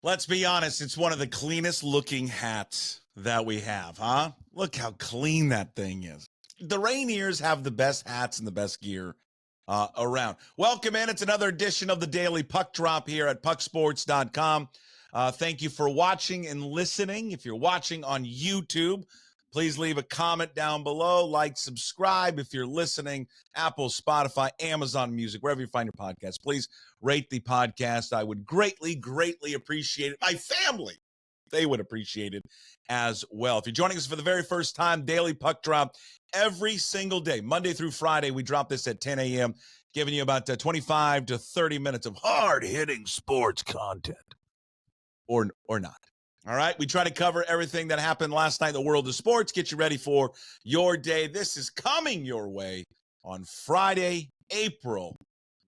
Let's be honest, it's one of the cleanest looking hats that we have, huh? Look how clean that thing is. The Rainiers have the best hats and the best gear around. Welcome in. It's another edition of the Daily Puck Drop here at pucksports.com. Thank you for watching and listening. If you're watching on YouTube, please leave a comment down below, like, subscribe. If you're listening, Apple, Spotify, Amazon Music, wherever you find your podcast, please rate the podcast. I would greatly, greatly appreciate it. My family, they would appreciate it as well. If you're joining us for the very first time, Daily Puck Drop every single day, Monday through Friday. We drop this at 10 a.m., giving you about 25 to 30 minutes of hard-hitting sports content, or not. All right, we try to cover everything that happened last night in the world of sports, get you ready for your day. This is coming your way on Friday, April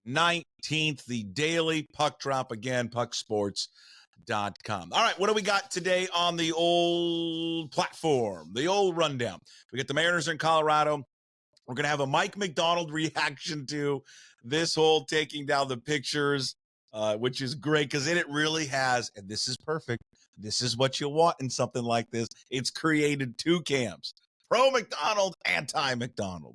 19th, the Daily Puck Drop, again, pucksports.com. All right, what do we got today on the old platform, the old rundown? We got the Mariners in Colorado. We're going to have a Mike Macdonald reaction to this whole taking down the pictures, which is great because it really has, and this is perfect, this is what you want in something like this. It's created two camps, pro-Macdonald, anti-Macdonald.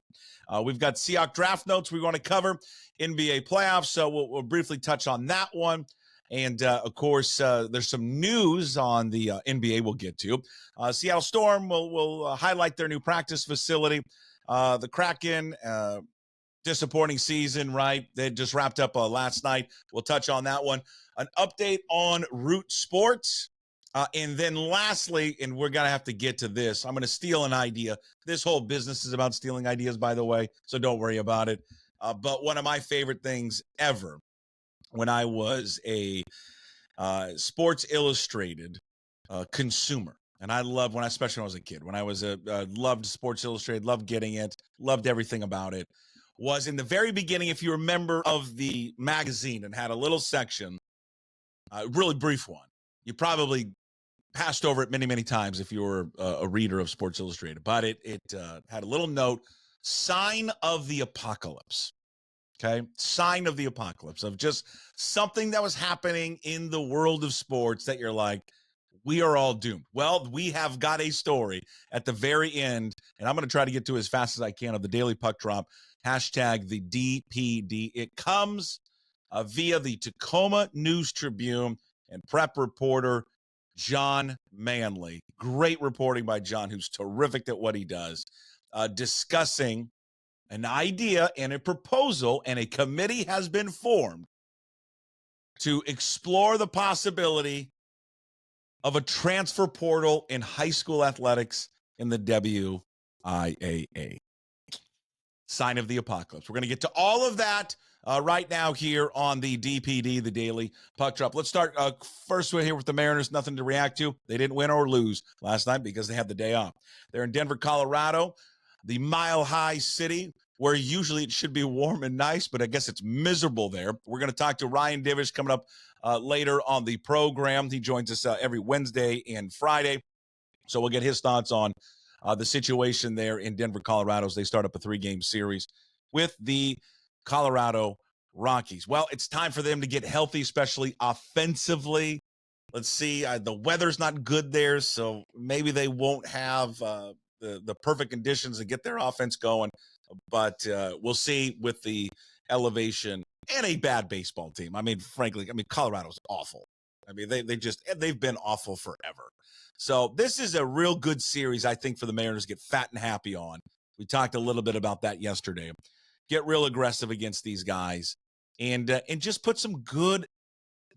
We've got Seahawks draft notes we want to cover, NBA playoffs, so we'll briefly touch on that one. And, of course, there's some news on the NBA we'll get to. Seattle Storm will highlight their new practice facility. The Kraken, disappointing season, right? They just wrapped up last night. We'll touch on that one. An update on Root Sports. And then lastly, and we're going to have to get to this, I'm going to steal an idea. This whole business is about stealing ideas, by the way, so don't worry about it. But one of my favorite things ever when I was a Sports Illustrated consumer, and I loved especially when I was a kid, when I was loved Sports Illustrated, loved getting it, loved everything about it, was in the very beginning, if you remember, of the magazine, and had a little section, a really brief one. You probably passed over it many, many times if you were a reader of Sports Illustrated, but it had a little note, sign of the apocalypse. Okay, sign of the apocalypse, of just something that was happening in the world of sports that you're like, we are all doomed. Well, we have got a story at the very end, and I'm going to try to get to as fast as I can, of the Daily Puck Drop, hashtag the DPD. It comes via the Tacoma News Tribune and prep reporter John Manley. Great reporting by John, who's terrific at what he does, discussing an idea and a proposal, and a committee has been formed to explore the possibility of a transfer portal in high school athletics in the WIAA. Sign of the apocalypse. We're going to get to all of that right now here on the DPD, the Daily Puck Drop. Let's start first here with the Mariners. Nothing to react to. They didn't win or lose last night because they had the day off. They're in Denver, Colorado, the mile-high city where usually it should be warm and nice, but I guess it's miserable there. We're going to talk to Ryan Divish coming up later on the program. He joins us every Wednesday and Friday, so we'll get his thoughts on the situation there in Denver, Colorado, as they start up a 3-game series with the Colorado Rockies. Well, it's time for them to get healthy, especially offensively. Let's see. The weather's not good there, so maybe they won't have the perfect conditions to get their offense going. But we'll see with the elevation and a bad baseball team. I mean, frankly, Colorado's awful. I mean, they've been awful forever. So this is a real good series, I think, for the Mariners to get fat and happy on. We talked a little bit about that yesterday. Get real aggressive against these guys and just put some good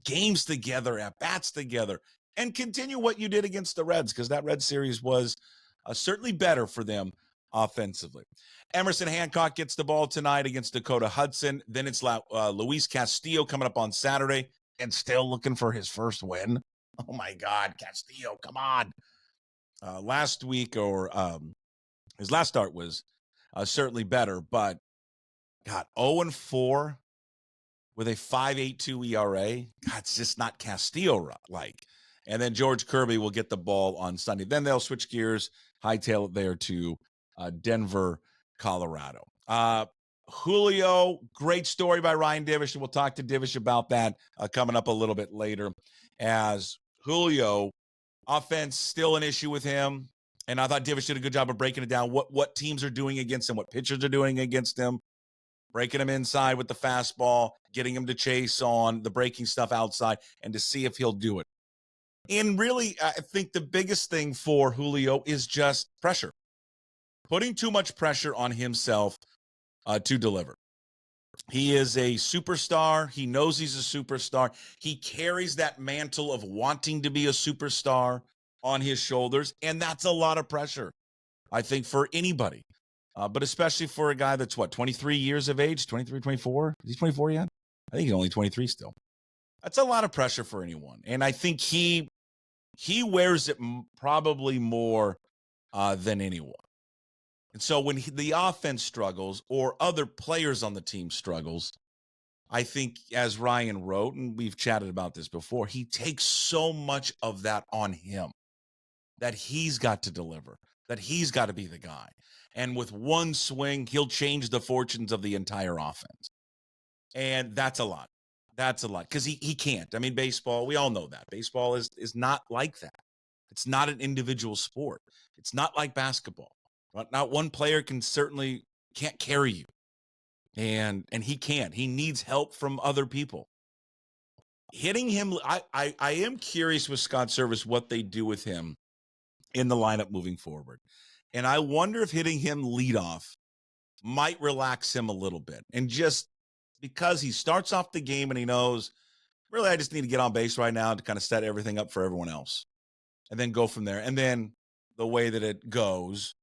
games together, at-bats together, and continue what you did against the Reds, because that Red series was certainly better for them offensively. Emerson Hancock gets the ball tonight against Dakota Hudson. Then it's Luis Castillo coming up on Saturday, and still looking for his first win. Oh, my God, Castillo, come on. Last week, or his last start was certainly better, but God, 0-4 with a 5.82 ERA. God, it's just not Castillo-like. And then George Kirby will get the ball on Sunday. Then they'll switch gears, hightail it there to Denver, Colorado. Julio, great story by Ryan Divish. We'll talk to Divish about that coming up a little bit later. as Julio, offense still an issue with him. And I thought Divish did a good job of breaking it down, what teams are doing against him, what pitchers are doing against him, breaking him inside with the fastball, getting him to chase on the breaking stuff outside, and to see if he'll do it. And really, I think the biggest thing for Julio is just pressure. Putting too much pressure on himself to deliver. He is a superstar. He knows he's a superstar. He carries that mantle of wanting to be a superstar on his shoulders, and that's a lot of pressure, I think, for anybody, but especially for a guy that's, 23 years of age, 23, 24? Is he 24 yet? I think he's only 23 still. That's a lot of pressure for anyone, and I think he wears it probably more than anyone. And so when the offense struggles or other players on the team struggles, I think, as Ryan wrote, and we've chatted about this before, he takes so much of that on him, that he's got to deliver, that he's got to be the guy. And with one swing, he'll change the fortunes of the entire offense. And that's a lot. That's a lot, because he can't. I mean, baseball, we all know that. Baseball is not like that. It's not an individual sport. It's not like basketball. Not one player can't carry you. And he can't. He needs help from other people. Hitting him, I am curious with Scott Servais what they do with him in the lineup moving forward. And I wonder if hitting him leadoff might relax him a little bit. And just because he starts off the game and he knows, really, I just need to get on base right now to kind of set everything up for everyone else. And then go from there. And then the way that it goes,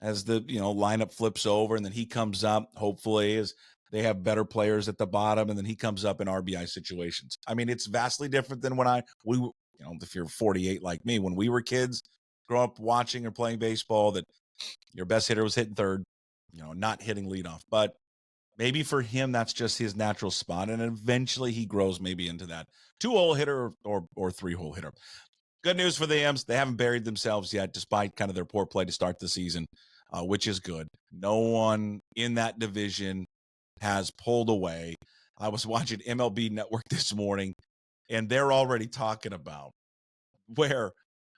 as the lineup flips over, and then he comes up, hopefully, as they have better players at the bottom, and then he comes up in RBI situations. I mean, it's vastly different than when if you're 48 like me, when we were kids, grow up watching or playing baseball, that your best hitter was hitting third, not hitting leadoff. But maybe for him, that's just his natural spot, and eventually he grows maybe into that 2-hole hitter or 3-hole hitter. Good news for the M's. They haven't buried themselves yet, despite kind of their poor play to start the season, which is good. No one in that division has pulled away. I was watching MLB Network this morning, and they're already talking about where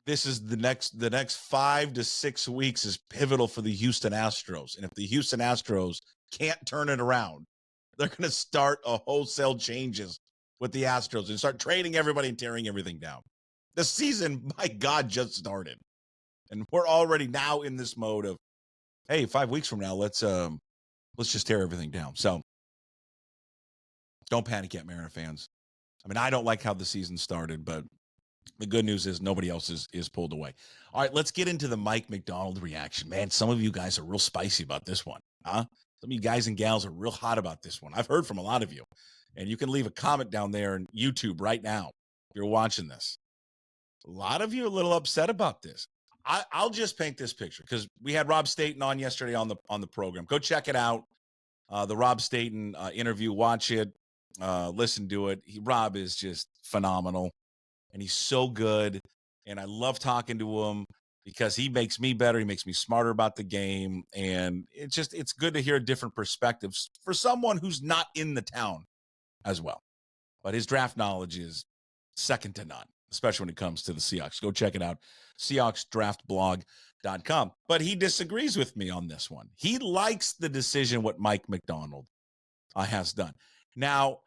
this is the next 5 to 6 weeks is pivotal for the Houston Astros. And if the Houston Astros can't turn it around, they're going to start a wholesale changes with the Astros and start trading everybody and tearing everything down. The season, my God, just started. And we're already now in this mode of, hey, 5 weeks from now, let's just tear everything down. So don't panic yet, Mariner fans. I mean, I don't like how the season started, but the good news is nobody else is pulled away. All right, let's get into the Mike Macdonald reaction. Man, some of you guys are real spicy about this one, huh? Some of you guys and gals are real hot about this one. I've heard from a lot of you. And you can leave a comment down there on YouTube right now if you're watching this. A lot of you are a little upset about this. I'll just paint this picture, because we had Rob Staten on yesterday on the program. Go check it out. The Rob Staten interview. Watch it. Listen to it. Rob is just phenomenal, and he's so good. And I love talking to him because he makes me better. He makes me smarter about the game, and it's good to hear different perspectives for someone who's not in the town as well. But his draft knowledge is second to none, especially when it comes to the Seahawks. Go check it out, SeahawksDraftBlog.com. But he disagrees with me on this one. He likes the decision what Mike Macdonald has done. Now,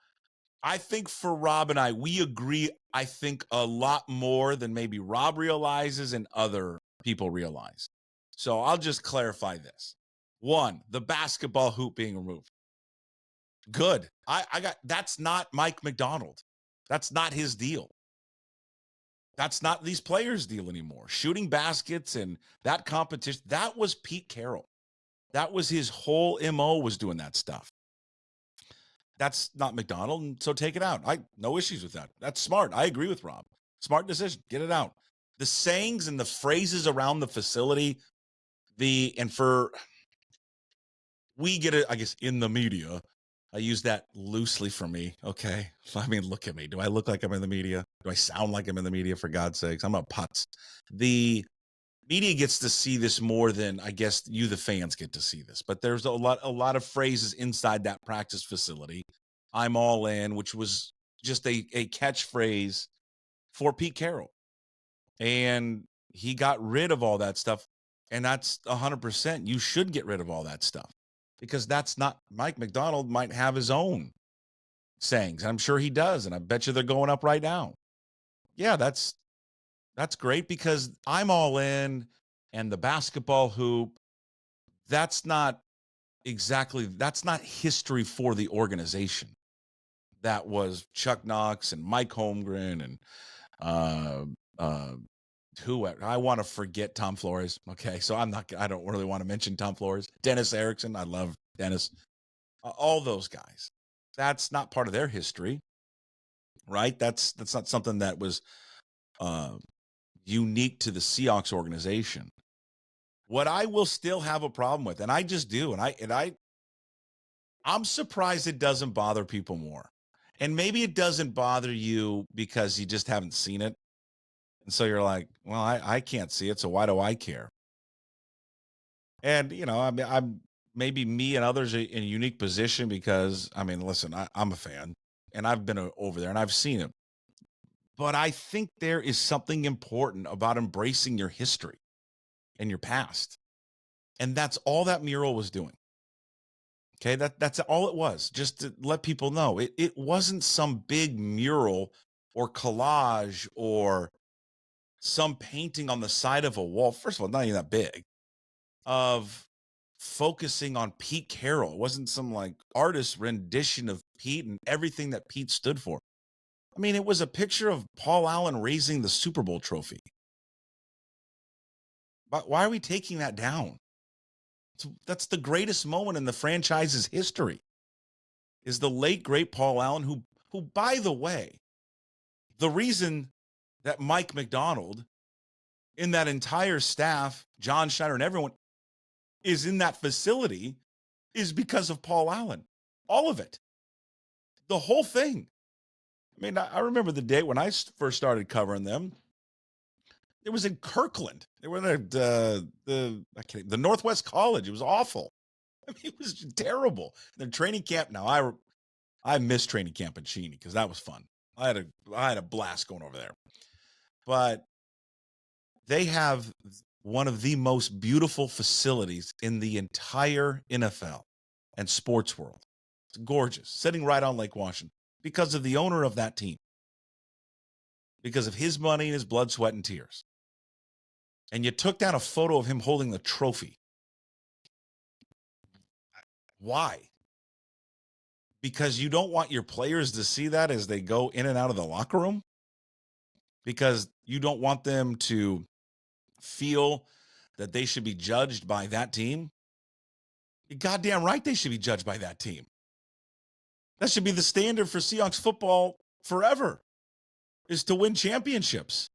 I think for Rob and we agree, I think, a lot more than maybe Rob realizes and other people realize. So I'll just clarify this. 1, the basketball hoop being removed. Good. That's not Mike Macdonald. That's not his deal. That's not these players' deal anymore. Shooting baskets and that competition, that was Pete Carroll. That was his whole MO, was doing that stuff. That's not Macdonald, and so take it out. No issues with that. That's smart. I agree with Rob. Smart decision. Get it out. The sayings and the phrases around the facility, we get it, I guess, in the media. I use that loosely for me, okay? I mean, look at me. Do I look like I'm in the media? Do I sound like I'm in the media, for God's sakes? I'm a putz. The media gets to see this more than, I guess, you, the fans, get to see this. But there's a lot of phrases inside that practice facility. I'm all in, which was just a catchphrase for Pete Carroll. And he got rid of all that stuff. And that's 100%. You should get rid of all that stuff, because that's not, Mike Macdonald might have his own sayings. I'm sure he does. And I bet you they're going up right now. Yeah, that's great, because I'm all in. And the basketball hoop, that's not history for the organization. That was Chuck Knox and Mike Holmgren and who I want to forget Tom Flores. Okay, so I don't really want to mention Tom Flores. Dennis Erickson, I love Dennis. All those guys. That's not part of their history, right? That's not something that was unique to the Seahawks organization. What I will still have a problem with, and I just do, and I'm surprised it doesn't bother people more. And maybe it doesn't bother you because you just haven't seen it. And so you're like, well, I can't see it, so why do I care? And, I'm maybe me and others are in a unique position because, listen, I'm a fan, and I've been over there and I've seen it. But I think there is something important about embracing your history and your past. And that's all that mural was doing. Okay, that's all it was, just to let people know. It wasn't some big mural or collage or some painting on the side of a wall. First of all, not even that big, of focusing on Pete Carroll. It wasn't some like artist rendition of Pete and everything that Pete stood for. It was a picture of Paul Allen raising the Super Bowl trophy. But why are we taking that down? That's the greatest moment in the franchise's history, is the late, great Paul Allen, who, by the way, the reason that Mike Macdonald, in that entire staff, John Schneider and everyone, is in that facility is because of Paul Allen. All of it. The whole thing. I remember the day when I first started covering them. It was in Kirkland. They were at the Northwest College. It was awful. It was terrible. Their training camp. Now I miss training camp in Cheney because that was fun. I had a blast going over there. But they have one of the most beautiful facilities in the entire NFL and sports world. It's gorgeous, sitting right on Lake Washington, because of the owner of that team, because of his money and his blood, sweat, and tears. And you took down a photo of him holding the trophy. Why? Because you don't want your players to see that as they go in and out of the locker room? Because you don't want them to feel that they should be judged by that team? You're goddamn right they should be judged by that team. That should be the standard for Seahawks football forever, is to win championships.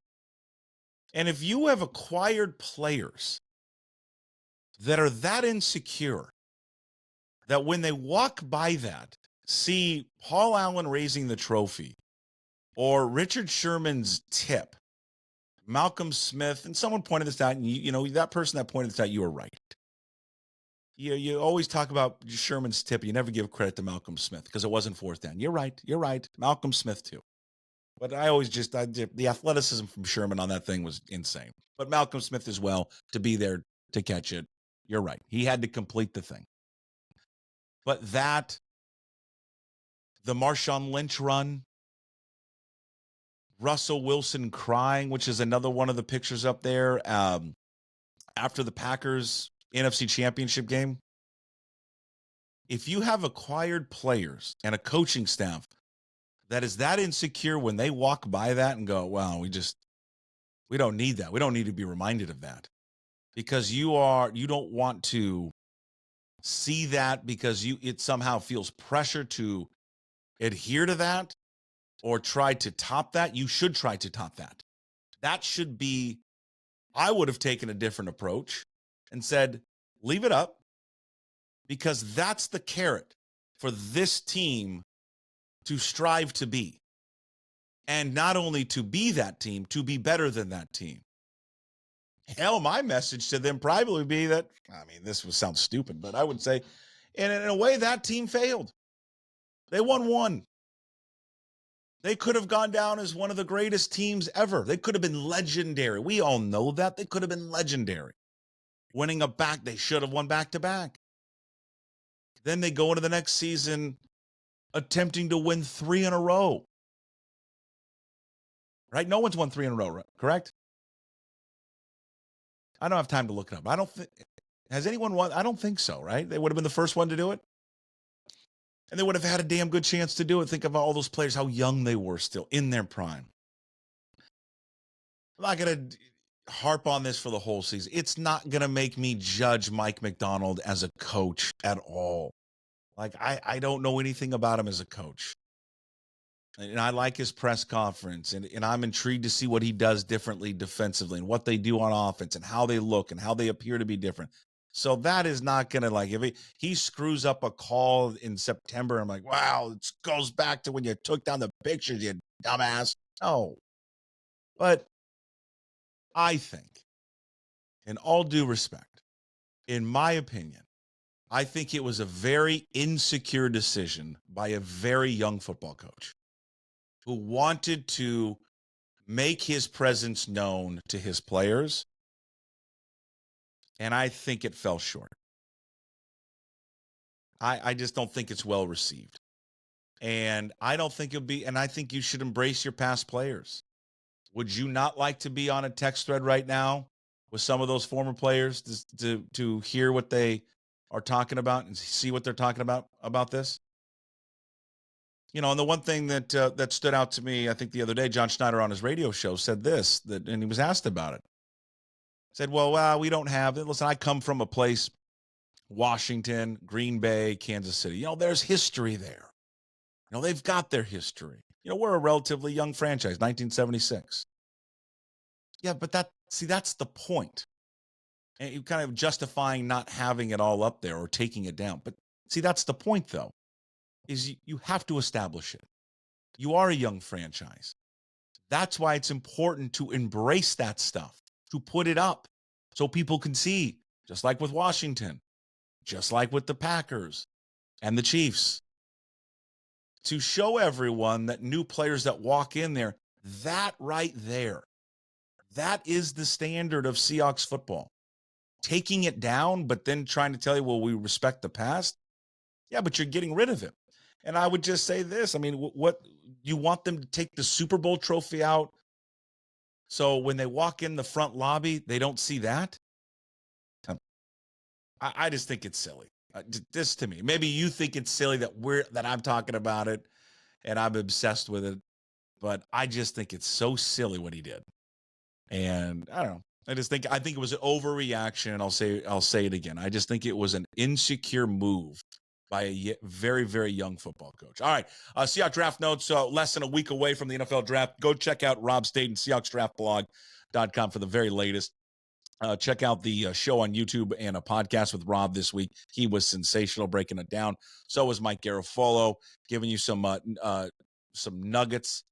And if you have acquired players that are that insecure that when they walk by that, see Paul Allen raising the trophy, or Richard Sherman's tip, Malcolm Smith, and someone pointed this out, and that person that pointed this out, you were right. You always talk about Sherman's tip. You never give credit to Malcolm Smith because it wasn't fourth down. You're right. Malcolm Smith too. But the athleticism from Sherman on that thing was insane. But Malcolm Smith as well, to be there to catch it. You're right. He had to complete the thing. But the Marshawn Lynch run, Russell Wilson crying, which is another one of the pictures up there after the Packers NFC Championship game. If you have acquired players and a coaching staff that is that insecure when they walk by that and go, wow, we don't need that. We don't need to be reminded of that, because you don't want to see that because it somehow feels pressure to adhere to that or try to top that. You should try to top that. That should be, I would have taken a different approach and said, leave it up, because that's the carrot for this team to strive to be. And not only to be that team, to be better than that team. Hell, my message to them probably would be that, this would sound stupid, but I would say, in a way, that team failed. They won one. They could have gone down as one of the greatest teams ever. They could have been legendary. We all know that. They could have been legendary. Winning they should have won back-to-back. Then they go into the next season attempting to win 3 in a row. Right? No one's won 3 in a row, right? Correct? I don't have time to look it up. Has anyone won? I don't think so, right? They would have been the first one to do it. And they would have had a damn good chance to do it. Think of all those players, how young they were still in their prime. I'm not going to harp on this for the whole season. It's not going to make me judge Mike Macdonald as a coach at all. Like, I don't know anything about him as a coach. And I like his press conference, and I'm intrigued to see what he does differently defensively and what they do on offense and how they look and how they appear to be different. So that is not going to, like, if he screws up a call in September, I'm like, wow, it goes back to when you took down the pictures, you dumbass. No. But I think, in all due respect, in my opinion, I think it was a very insecure decision by a very young football coach who wanted to make his presence known to his players, and I think it fell short. I just don't think it's well received. And I don't think it'll be, and I think you should embrace your past players. Would you not like to be on a text thread right now with some of those former players to hear what they are talking about and see what they're talking about this? You know, and the one thing that that stood out to me, I think the other day, John Schneider on his radio show said this, and he was asked about it. Said, well, we don't have it. Listen, I come from a place, Washington, Green Bay, Kansas City. You know, there's history there. You know, they've got their history. You know, we're a relatively young franchise, 1976. Yeah, but that's the point. And you kind of justifying not having it all up there or taking it down. But see, that's the point, though, is you have to establish it. You are a young franchise. That's why it's important to embrace that stuff, to put it up so people can see, just like with Washington, just like with the Packers and the Chiefs, to show everyone that new players that walk in there, that right there, that is the standard of Seahawks football. Taking it down, but then trying to tell you, well, we respect the past. Yeah, but you're getting rid of it. And I would just say this. I mean, what you want them to take the Super Bowl trophy out so when they walk in the front lobby, they don't see that? I just think it's silly. This to me. Maybe you think it's silly that I'm talking about it and I'm obsessed with it, but I just think it's so silly what he did. And I don't know. I think it was an overreaction. I'll say it again. I just think it was an insecure move by a very, very young football coach. All right. Seahawks draft notes, less than a week away from the NFL draft. Go check out Rob Staten, SeahawksDraftBlog.com for the very latest. Check out the show on YouTube and a podcast with Rob this week. He was sensational breaking it down. So was Mike Garofolo, giving you some nuggets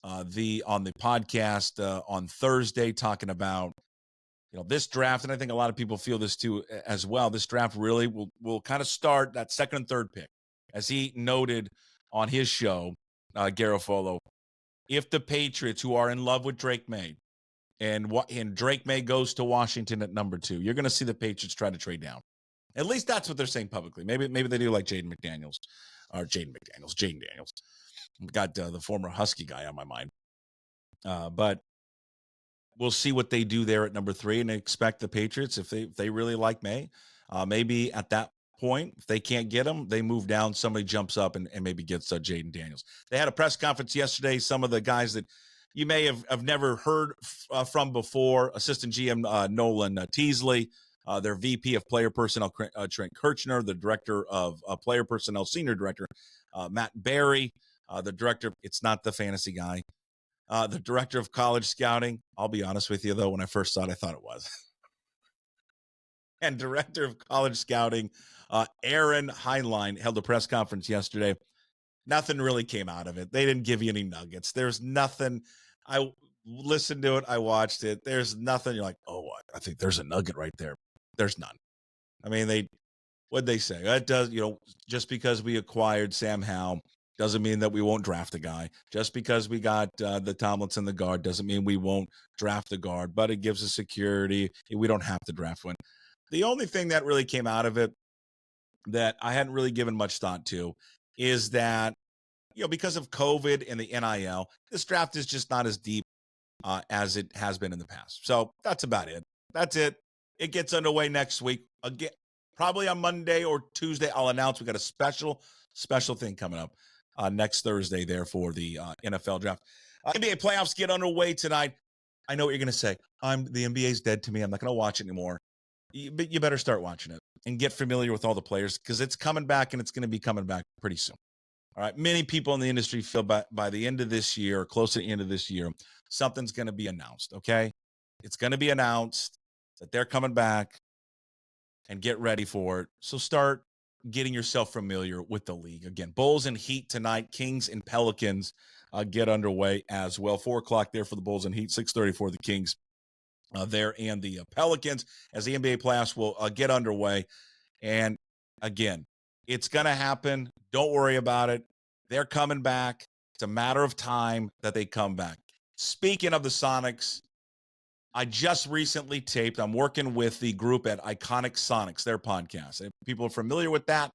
on the podcast on Thursday, talking about this draft. And I think a lot of people feel this too as well. This draft really will kind of start that second and third pick, as he noted on his show, Garofolo. If the Patriots, who are in love with Drake May, and Drake May goes to Washington at number 2, you're going to see the Patriots try to trade down. At least that's what they're saying publicly. Maybe they do, like Jaden Daniels. Got the former Husky guy on my mind. But we'll see what they do there at number 3, and expect the Patriots, if they really like May, maybe at that point, if they can't get him, they move down. Somebody jumps up and maybe gets Jaden Daniels. They had a press conference yesterday. Some of the guys that you may have never heard from before, assistant GM Nolan Teasley, their VP of player personnel, Trent Kirchner, the director of player personnel, senior director, Matt Barry, the director, it's not the fantasy guy, the director of college scouting. I'll be honest with you, though, when I first saw it, I thought it was. And director of college scouting, Aaron Heinlein, held a press conference yesterday. Nothing really came out of it. They didn't give you any nuggets. There's nothing. I listened to it. I watched it. There's nothing. You're like, oh, I think there's a nugget right there. There's none. I mean, what'd they say? It does, just because we acquired Sam Howell, doesn't mean that we won't draft a guy. Just because we got the Tomlinson, the guard, doesn't mean we won't draft the guard, but it gives us security. We don't have to draft one. The only thing that really came out of it that I hadn't really given much thought to is that, because of COVID and the NIL, this draft is just not as deep as it has been in the past. So that's about it. That's it. It gets underway next week. Again, probably on Monday or Tuesday, I'll announce we got a special thing coming up next Thursday there for the NFL draft. NBA playoffs get underway tonight. I know what you're going to say. The NBA's dead to me. I'm not going to watch it anymore. But you better start watching it and get familiar with all the players because it's coming back and it's going to be coming back pretty soon. All right. Many people in the industry feel by the end of this year, or close to the end of this year, something's going to be announced. Okay. It's going to be announced that they're coming back, and get ready for it. So start getting yourself familiar with the league. Again, Bulls and Heat tonight, Kings and Pelicans get underway as well. 4:00 there for the Bulls and Heat, 6:30 for the Kings there and the Pelicans as the NBA playoffs will get underway. And again, it's going to happen. Don't worry about it. They're coming back. It's a matter of time that they come back. Speaking of the Sonics, I just recently taped. I'm working with the group at Iconic Sonics, their podcast. If people are familiar with that,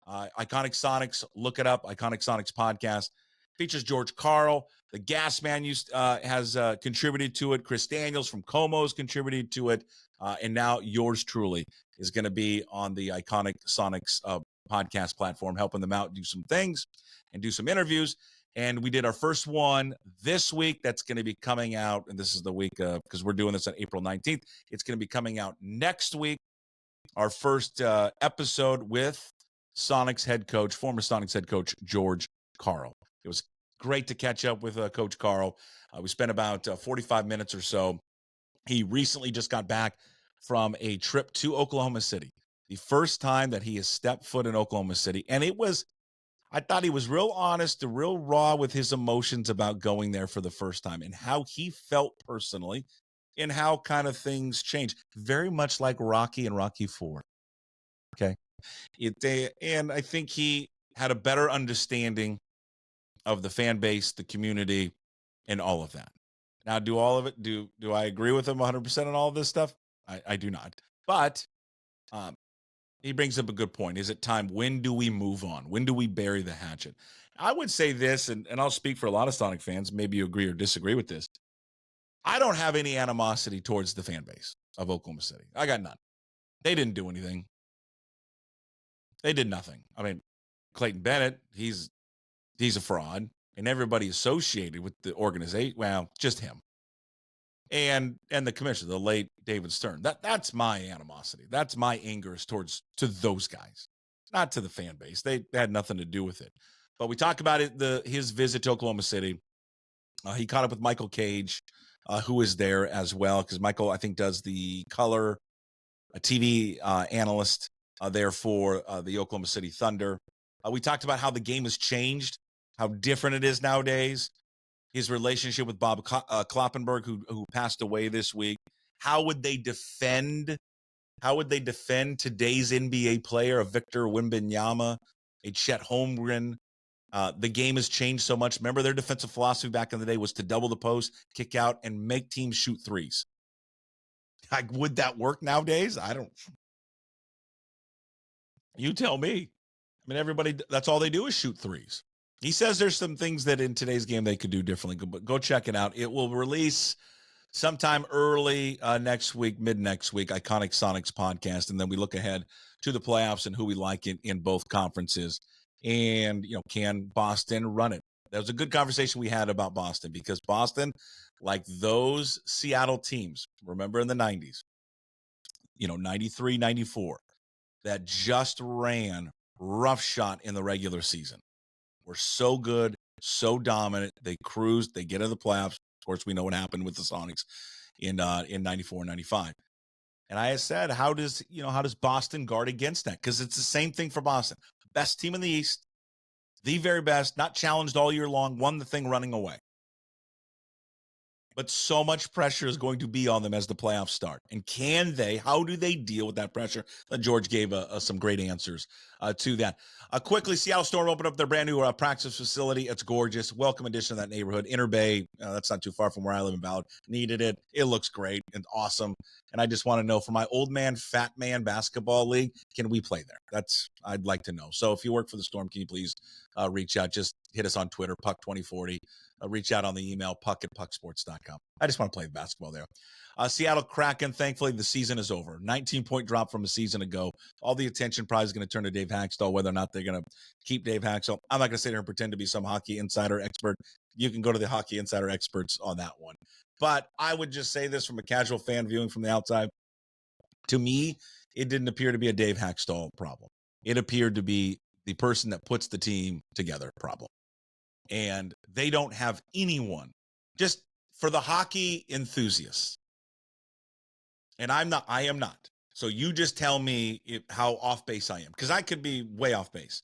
Iconic Sonics, look it up. Iconic Sonics podcast features George Karl. The Gas Man has contributed to it. Chris Daniels from Como's contributed to it. And now yours truly is going to be on the Iconic Sonics podcast platform, helping them out do some things and do some interviews. And we did our first one this week. That's going to be coming out. And this is the week because we're doing this on April 19th. It's going to be coming out next week. Our first episode with Sonics head coach, former Sonics head coach, George Karl. It was great to catch up with Coach Karl. We spent about 45 minutes or so. He recently just got back from a trip to Oklahoma City. The first time that he has stepped foot in Oklahoma City. And I thought he was real honest, real raw with his emotions about going there for the first time and how he felt personally and how kind of things changed. Very much like Rocky and Rocky IV. Okay. And I think he had a better understanding of the fan base, the community, and all of that. Now, do all of it, do I agree with him 100% on all of this stuff? I do not. But he brings up a good point. Is it time? When do we move on? When do we bury the hatchet? I would say this, and I'll speak for a lot of Sonic fans. Maybe you agree or disagree with this. I don't have any animosity towards the fan base of Oklahoma City. I got none. They didn't do anything. They did nothing. I mean, Clayton Bennett, he's a fraud, and everybody associated with the organization, well, just him. And the commissioner, the late David Stern. That's my animosity. That's my anger is to those guys, not to the fan base. They had nothing to do with it. But we talk about it, his visit to Oklahoma City. He caught up with Michael Cage, who is there as well, because Michael, I think, does the color TV analyst there for the Oklahoma City Thunder. We talked about how the game has changed, how different it is nowadays. His relationship with Bob Kloppenberg, who passed away this week. How would they defend today's NBA player, a Victor Wembanyama, a Chet Holmgren? The game has changed so much. Remember, their defensive philosophy back in the day was to double the post, kick out, and make teams shoot threes. Would that work nowadays? I don't. You tell me. I mean, everybody, that's all they do is shoot threes. He says there's some things that in today's game they could do differently, but go check it out. It will release sometime early next week, mid next week, Iconic Sonics podcast. And then we look ahead to the playoffs and who we like in both conferences. And, can Boston run it? That was a good conversation we had about Boston because Boston, like those Seattle teams, remember in the 90s, 93, 94, that just ran roughshod in the regular season. Were so good, so dominant. They cruised. They get into the playoffs. Of course, we know what happened with the Sonics in 94, 95. And I said, how does Boston guard against that? Because it's the same thing for Boston. Best team in the East, the very best, not challenged all year long, won the thing running away. but so much pressure is going to be on them as the playoffs start. And how do they deal with that pressure? George gave some great answers to that. Quickly, Seattle Storm opened up their brand new practice facility. It's gorgeous. Welcome addition to that neighborhood. Inter Bay, that's not too far from where I live in Ballard. Needed it. It looks great and awesome. And I just want to know, for my old man, fat man basketball league, can we play there? I'd like to know. So if you work for the Storm, can you please reach out? Just hit us on Twitter, Puck2040. Reach out on the email, puck@pucksports.com. I just want to play basketball there. Seattle Kraken, thankfully, the season is over. 19-point drop from a season ago. All the attention probably is going to turn to Dave Haxtell, whether or not they're going to keep Dave Haxtell. I'm not going to sit here and pretend to be some hockey insider expert. You can go to the hockey insider experts on that one. But I would just say this from a casual fan viewing from the outside. To me, it didn't appear to be a Dave Haxtell problem. It appeared to be the person that puts the team together problem. And they don't have anyone, just for the hockey enthusiasts. And I am not. So you just tell me how off base I am, because I could be way off base.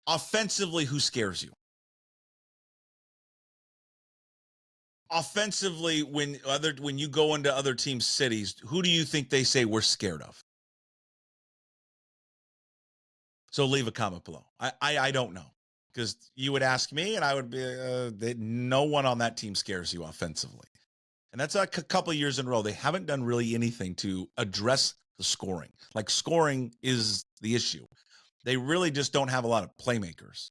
Offensively, who scares you? Offensively, when you go into other teams' cities, who do you think they say we're scared of? So leave a comment below. I don't know, because you would ask me and I would be no one on that team scares you offensively. And that's a couple of years in a row. They haven't done really anything to address the scoring. Like, scoring is the issue. They really just don't have a lot of playmakers.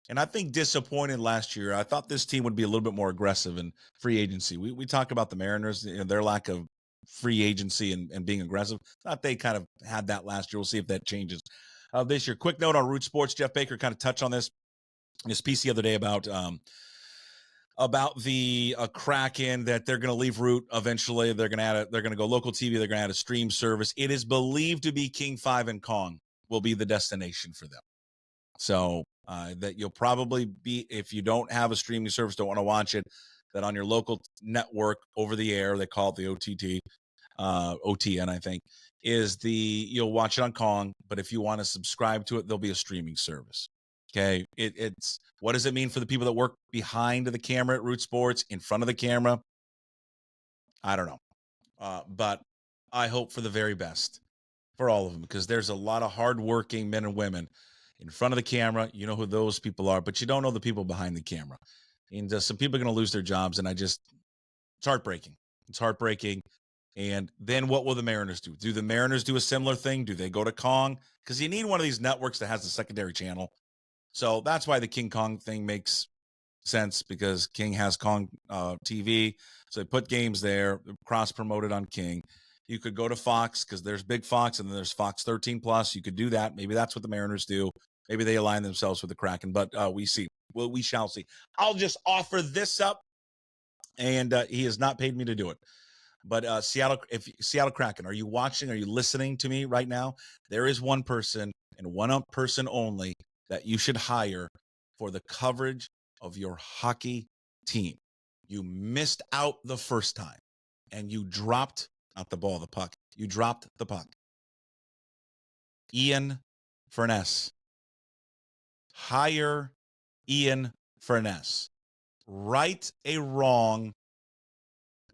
And I think disappointed last year. I thought this team would be a little bit more aggressive in free agency. We talk about the Mariners, their lack of free agency and being aggressive. I thought they kind of had that last year. We'll see if that changes this year. Quick note on Root Sports. Jeff Baker kind of touched on this in his piece the other day about the Kraken, that they're going to leave Root eventually. They're going to go local TV. They're going to add a stream service. It is believed to be King 5 and Kong will be the destination for them. So that you'll probably be, if you don't have a streaming service, don't want to watch it, that on your local network over the air, they call it the OTT, OTN, I think, you'll watch it on Kong. But if you want to subscribe to it, there'll be a streaming service. Okay. It's what does it mean for the people that work behind the camera at Root Sports, in front of the camera? I don't know. But I hope for the very best for all of them, because there's a lot of hardworking men and women in front of the camera. You know who those people are, but you don't know the people behind the camera. And some people are going to lose their jobs. And it's heartbreaking. It's heartbreaking. And then what will the Mariners do? Do the Mariners do a similar thing? Do they go to Kong? Because you need one of these networks that has a secondary channel. So that's why the King Kong thing makes sense, because King has Kong TV. So they put games there, cross-promoted on King. You could go to Fox, because there's Big Fox, and then there's Fox 13 Plus. You could do that. Maybe that's what the Mariners do. Maybe they align themselves with the Kraken, but we see. Well, we shall see. I'll just offer this up, and he has not paid me to do it. But Seattle Kraken, are you watching? Are you listening to me right now? There is one person, and one person only, that you should hire for the coverage of your hockey team. You missed out the first time, and you dropped not the ball, the puck. You dropped the puck. Ian Furness. Hire Ian Furness. Right a wrong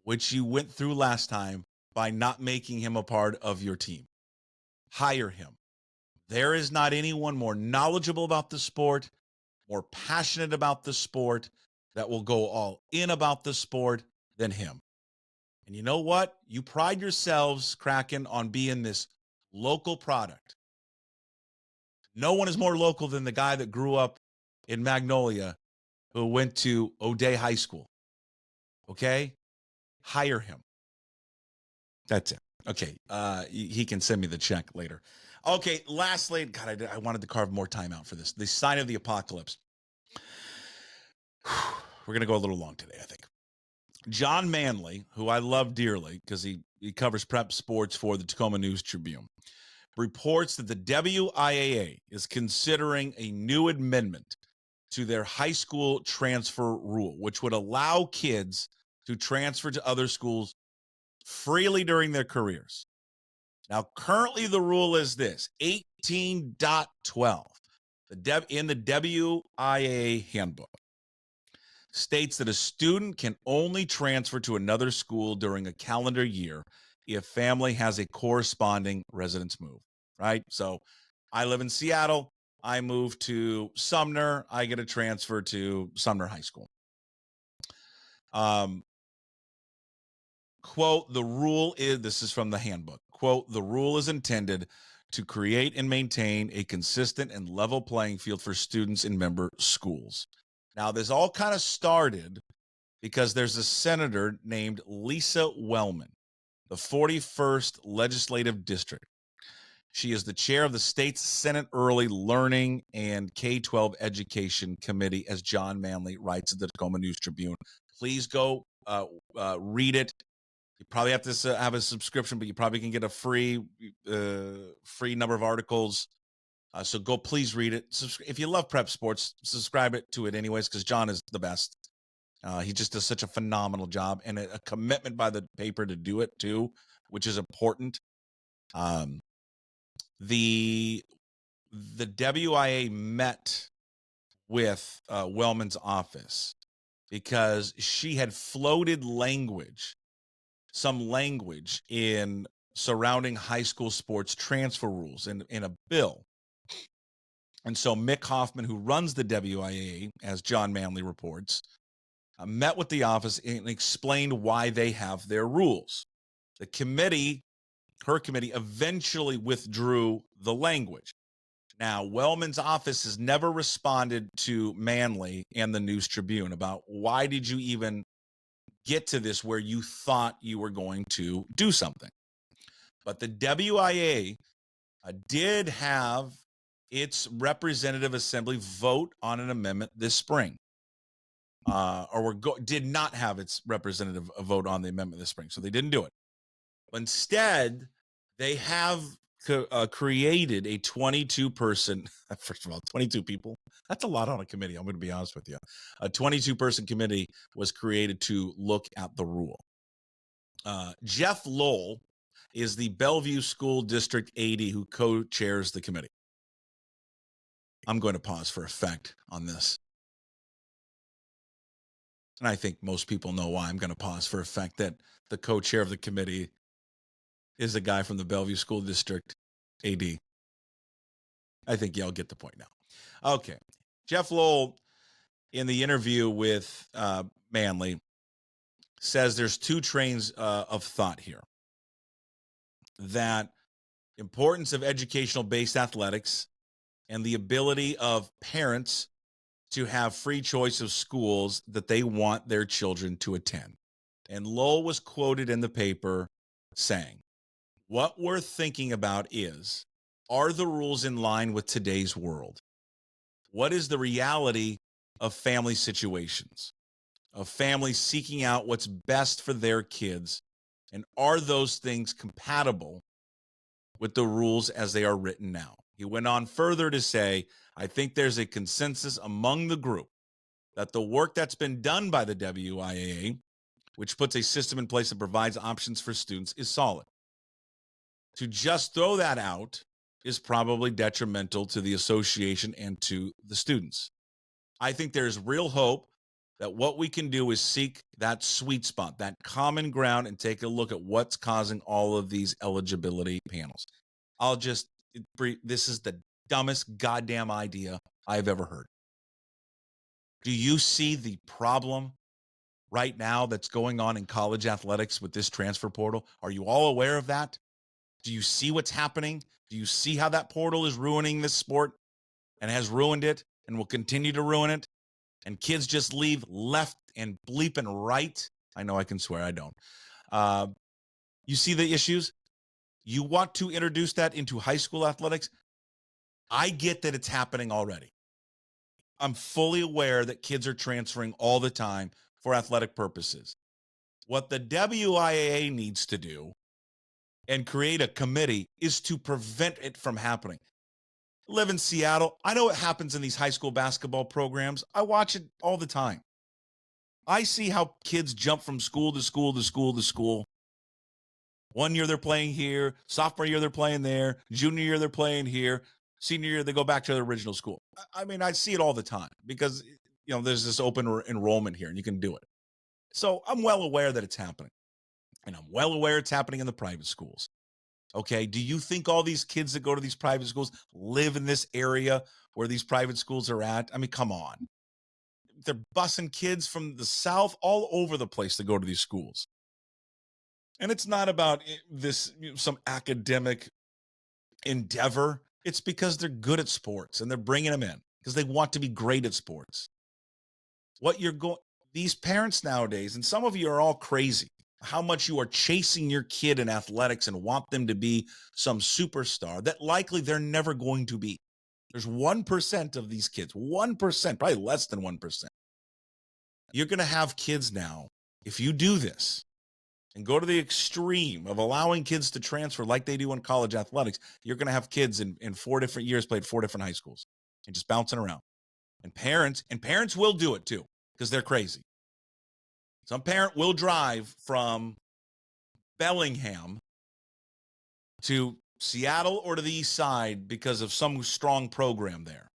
which you went through last time by not making him a part of your team. Hire him. There is not anyone more knowledgeable about the sport, more passionate about the sport, that will go all in about the sport than him. And you know what? You pride yourselves, Kraken, on being this local product. No one is more local than the guy that grew up in Magnolia, who went to O'Day High School. Okay? Hire him. That's it. Okay. He can send me the check later. Okay. Lastly, God, I wanted to carve more time out for this. The sign of the apocalypse. We're going to go a little long today, I think. John Manley, who I love dearly because he covers prep sports for the Tacoma News Tribune, reports that the WIAA is considering a new amendment to their high school transfer rule, which would allow kids to transfer to other schools freely during their careers. Now, currently the rule is this, 18.12, in the WIAA handbook, states that a student can only transfer to another school during a calendar year if family has a corresponding residence move, right? So I live in Seattle. I move to Sumner. I get a transfer to Sumner High School. Quote, the rule is, this is from the handbook, quote, the rule is intended to create and maintain a consistent and level playing field for students in member schools. Now, this all kind of started because there's a senator named Lisa Wellman, the 41st Legislative District. She is the chair of the state's Senate Early Learning and K-12 Education Committee, as John Manley writes in the Tacoma News Tribune. Please go read it. You probably have to have a subscription, but you probably can get a free number of articles. So go, please read it. If you love prep sports, subscribe to it anyways, because John is the best. He just does such a phenomenal job, and a commitment by the paper to do it too, which is important. The WIAA met with Wellman's office because she had floated some language in surrounding high school sports transfer rules in a bill. And so Mick Hoffman, who runs the WIAA, as John Manley reports, met with the office and explained why they have their rules. The committee, her committee, eventually withdrew the language. Now, Wellman's office has never responded to Manley and the News Tribune about why did you even get to this where you thought you were going to do something. But the WIAA did have its representative assembly vote on an amendment this spring. Did not have its representative vote on the amendment this spring, so they didn't do it. But instead, they have created a 22-person, first of all, 22 people. That's a lot on a committee. I'm going to be honest with you. A 22-person committee was created to look at the rule. Jeff Lowell is the Bellevue School District AD who co-chairs the committee. I'm going to pause for effect on this. And I think most people know why I'm going to pause for effect, that the co-chair of the committee is a guy from the Bellevue School District AD. I think y'all get the point now. Okay. Jeff Lowell, in the interview with Manley, says there's two trains of thought here. That importance of educational-based athletics and the ability of parents to have free choice of schools that they want their children to attend. And Lowell was quoted in the paper saying, what we're thinking about is, are the rules in line with today's world? What is the reality of family situations, of families seeking out what's best for their kids? And are those things compatible with the rules as they are written now? He went on further to say, I think there's a consensus among the group that the work that's been done by the WIAA, which puts a system in place that provides options for students, is solid. To just throw that out is probably detrimental to the association and to the students. I think there's real hope that what we can do is seek that sweet spot, that common ground, and take a look at what's causing all of these eligibility panels. This is the dumbest goddamn idea I've ever heard. Do you see the problem right now that's going on in college athletics with this transfer portal? Are you all aware of that? Do you see what's happening? Do you see how that portal is ruining this sport and has ruined it and will continue to ruin it? And kids just leave left and bleep and right. I know I can swear, I don't. You see the issues? You want to introduce that into high school athletics? I get that it's happening already. I'm fully aware that kids are transferring all the time for athletic purposes. What the WIAA needs to do and create a committee is to prevent it from happening. I live in Seattle. I know what happens in these high school basketball programs. I watch it all the time. I see how kids jump from school to school to school to school. One year they're playing here, sophomore year they're playing there, junior year they're playing here, senior year they go back to their original school. I mean, I see it all the time because there's this open enrollment here and you can do it. So I'm well aware that it's happening. And I'm well aware it's happening in the private schools. Okay. Do you think all these kids that go to these private schools live in this area where these private schools are at? I mean, come on. They're busing kids from the South all over the place to go to these schools. And it's not about this, some academic endeavor. It's because they're good at sports and they're bringing them in because they want to be great at sports. These parents nowadays, and some of you are all crazy, how much you are chasing your kid in athletics and want them to be some superstar that likely they're never going to be. There's 1% of these kids, 1%, probably less than 1%. You're going to have kids now, if you do this and go to the extreme of allowing kids to transfer like they do in college athletics, you're going to have kids in 4 different years played 4 different high schools and just bouncing around. And parents will do it too because they're crazy. Some parent will drive from Bellingham to Seattle or to the east side because of some strong program there.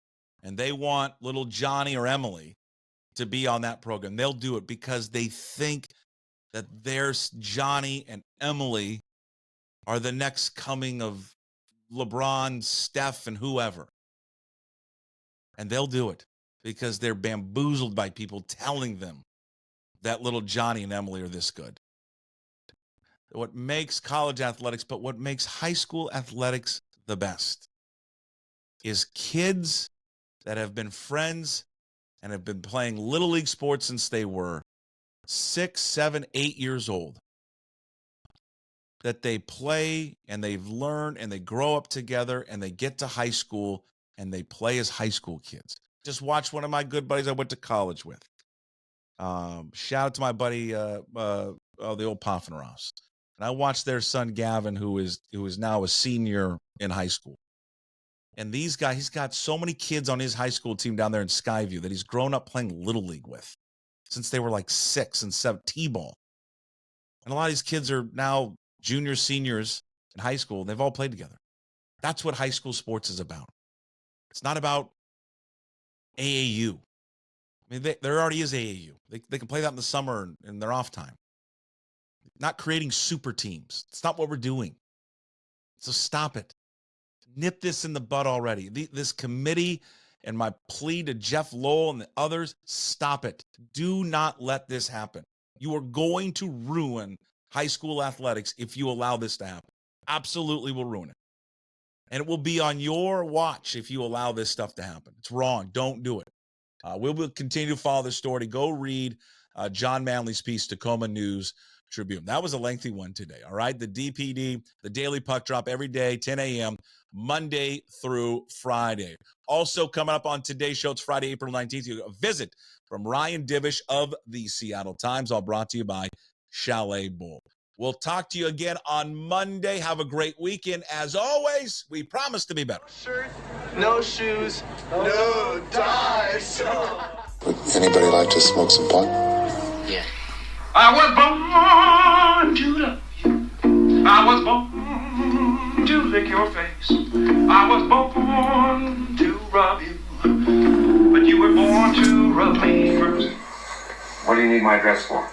And they want little Johnny or Emily to be on that program. They'll do it because they think that there's Johnny and Emily are the next coming of LeBron, Steph, and whoever. And they'll do it because they're bamboozled by people telling them that little Johnny and Emily are this good. What makes college athletics, but what makes high school athletics the best is kids that have been friends and have been playing little league sports since they were 6, 7, 8 years old. That they play and they've learned and they grow up together and they get to high school and they play as high school kids. Just watch one of my good buddies I went to college with. Shout out to my buddy, the old Poffenross. And I watched their son, Gavin, who is now a senior in high school. And these guys, he's got so many kids on his high school team down there in Skyview that he's grown up playing Little League with since they were like 6 and 7, T-ball. And a lot of these kids are now juniors, seniors in high school. And they've all played together. That's what high school sports is about. It's not about AAU. I mean, there already is AAU. They can play that in the summer in their off time. Not creating super teams. It's not what we're doing. So stop it. Nip this in the bud already. This committee and my plea to Jeff Lowell and the others, stop it. Do not let this happen. You are going to ruin high school athletics if you allow this to happen. Absolutely will ruin it. And it will be on your watch if you allow this stuff to happen. It's wrong. Don't do it. We will continue to follow this story. Go read John Manley's piece, Tacoma News Tribune. That was a lengthy one today, all right? The DPD, the Daily Puck Drop, every day, 10 a.m., Monday through Friday. Also coming up on today's show, it's Friday, April 19th, a visit from Ryan Divish of the Seattle Times, all brought to you by Chalet Bowl. We'll talk to you again on Monday. Have a great weekend. As always, we promise to be better. Shirt, no shoes, no ties. Would anybody like to smoke some pot? Yeah. I was born to love you. I was born to lick your face. I was born to rub you. But you were born to rub me first. What do you need my address for?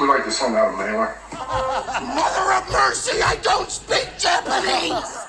We'd like to send out a mailer. Mother of mercy, I don't speak Japanese!